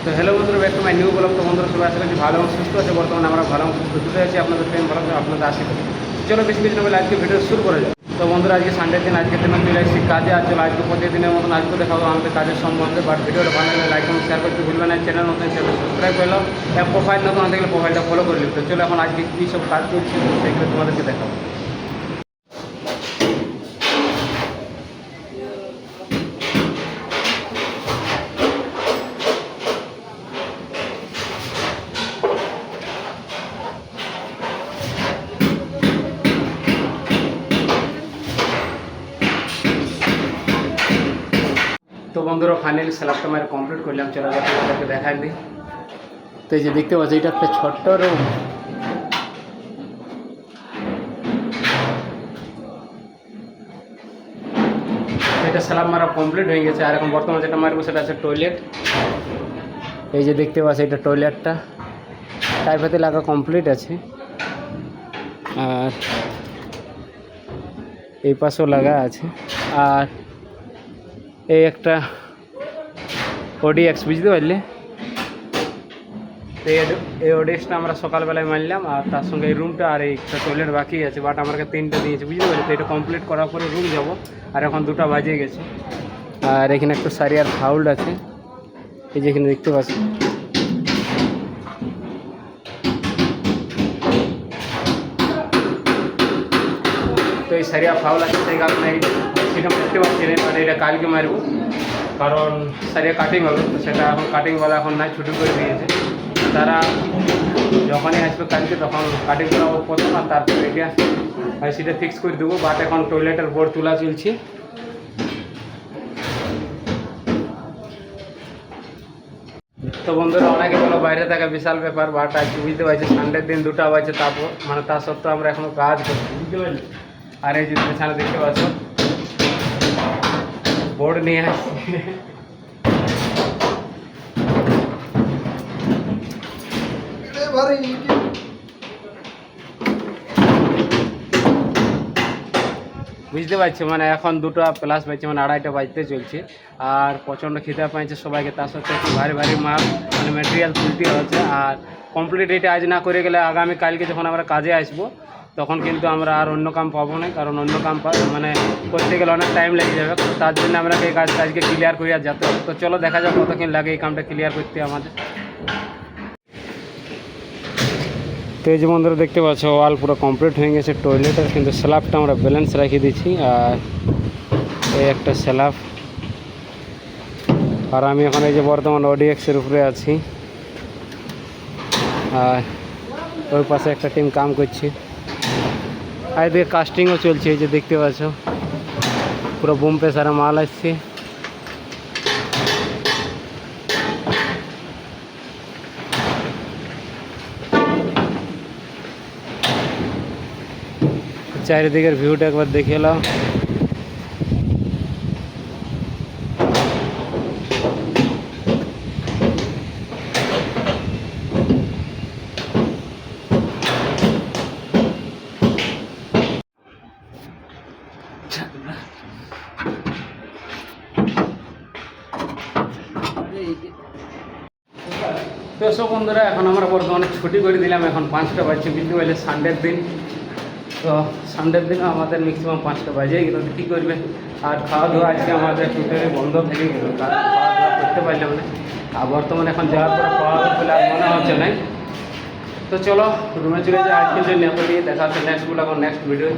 তো হ্যালো বন্ধুরা, back to my new blog. তো বন্ধুরা সবাই আশা করছি ভালো এবং সুস্থ আছে। বর্তমানে আমরা ভালো এবং সুস্থ ছুটে আছি আপনাদের প্রেম ভালো আপনাদের আশীর্বাদ। চলো বেশি কিছু বলে আজকে ভিডিও শুরু করা যায়। তো বন্ধুরা আজকে সানডের দিন, আজকে দিন চলে এসেছি কাজে। আর চলো আজকে প্রতিদিনের মতন আজকে দেখাবো আমাদের কাজের সম্বন্ধে। বাট ভিডিওটা ভালো লাগলে লাইক এবং শেয়ার করতে ভুলবেন না। চ্যানেল নতুন চ্যানেল সাবস্ক্রাইব করলো, অ্যাপ প্রোফাইল নতুন দেখলে প্রোফাইলটা ফলো করে নিন। তো চলো এখন আজকে কী সব কাজ চলছে সেগুলো তোমাদেরকে দেখাবো। তো বন্ধুরা ফাইনালি স্ল্যাবটা আমার কমপ্লিট করলাম। চলো আপনাদেরকে দেখাই দিই। তো এই যে দেখতে পাচ্ছি এটা একটা ছোট্ট রুম। এটা স্ল্যাব মারা কমপ্লিট হয়ে গেছে। আর এখন বর্তমানে যেটা মারবো সেটা আছে টয়লেট। এই যে দেখতে পাচ্ছি এটা টয়লেটটা টাইপাতে লাগা কমপ্লিট আছে। আর এই পাশেও লাগা আছে। আর এই একটা ওডিএক্স বুঝতে পারলে, তো এই ওডিএক্সটা আমরা সকালবেলায় মারলাম। আর তার সঙ্গে এই রুমটা আর এই টয়লেট বাকি আছে, বাট আমাকে 3টা দিয়েছে বুঝতে পারলি। তো এটা কমপ্লিট করার পরে রুম যাব। আর এখন 2টা বাজে গেছে। আর এখানে একটু সারিয়ার ফাউল্ড আছে, এই যেখানে দেখতে পাচ্ছি। তো এই সারিয়া ফাউল আছে, সেই কারণে সেটা দেখতে পাচ্ছি না। মানে এটা কালকে মারবো, কারণ সারিয়া কাটিং হবে। তো সেটা এখন কাটিংওয়ালা এখন নাই, ছুটি করে দিয়েছে। তারা যখনই আসবে কালকে তখন কাটিং করাবো প্রথম, আর তারপরে এটা সেটা ফিক্স করে দেবো। বাট এখন টয়লেটের বোর্ড তোলা চলছে। তো বন্ধুরা অনেকে বলো বাইরে থাকা বিশাল ব্যাপার, বাট আজকে বুঝতে পারছি সানডের দিন 2টা বাজে, তারপর মানে তা সত্ত্বেও আমরা এখনও কাজ করছি বুঝতে পারছি। আর এই যে পেছনে দেখতে পাচ্ছ বোর্ড নিয়ে আসছি। বুঝতে পারছি মানে এখন 2টা প্লাস বাজছে, মানে 2:30টা বাজতে চলছে। আর প্রচণ্ড খিদে পাইছে সবাইকে, তার সাথে একটু ভারী ভারী মাল মানে ম্যাটেরিয়াল তুলতে হচ্ছে। আর কমপ্লিট এটা আজ না করে গেলে আগামী কালকে যখন আমরা কাজে আসবো তখন কিন্তু আমরা আর অন্য কাম পাবো না, কারণ অন্য কাম মানে করতে গেলে অনেক টাইম লেগে যাবে। তার জন্য আমরা এই কাজটা আজকে ক্লিয়ার করি আর যেতে হবে। তো চলো দেখা যাক কতক্ষণ লাগে এই কামটা ক্লিয়ার করতে আমাদের। তো এই যে বন্ধুরা দেখতে পাচ্ছ ওয়াল পুরো কমপ্লিট হয়ে গেছে টয়লেটের, কিন্তু স্ল্যাবটা আমরা ব্যালেন্স রেখে দিচ্ছি। আর এই একটা স্ল্যাব। আর আমি এখন এই যে বর্তমান ওডিএক্সের উপরে আছি। আর ওই পাশে একটা টিম কাম করছে। আর এদিকে কাস্টিংও চলছে, এই যে দেখতে পাচ্ছ পুরো বুম প্রেসারে মাল আসছে। চারিদিকের ভিউটা একবার দেখে এলাম। তো সব বন্ধুরা এখন আমরা বর্তমানে ছুটি করে দিলাম। এখন 5টা বাজছে বুঝতে পারলে, সানডের দিন। তো সানডের দিনও আমাদের ম্যাক্সিমাম 5টা বাজেই গেল। কী করবে, আর খাওয়া দাওয়া আজকে আমাদের টোটালি বন্ধ থেকে গেল, কারণ খাওয়া দাওয়া করতে পারলাম না। আর বর্তমানে এখন যাওয়ার পরে খাওয়া দাওয়া করলে আর মনে হচ্ছে না। তো চলো রুমে চলে যাই আজকের জন্য। এত দিয়ে দেখা হচ্ছে নেক্সট ব্লগ, নেক্সট ভিডিও।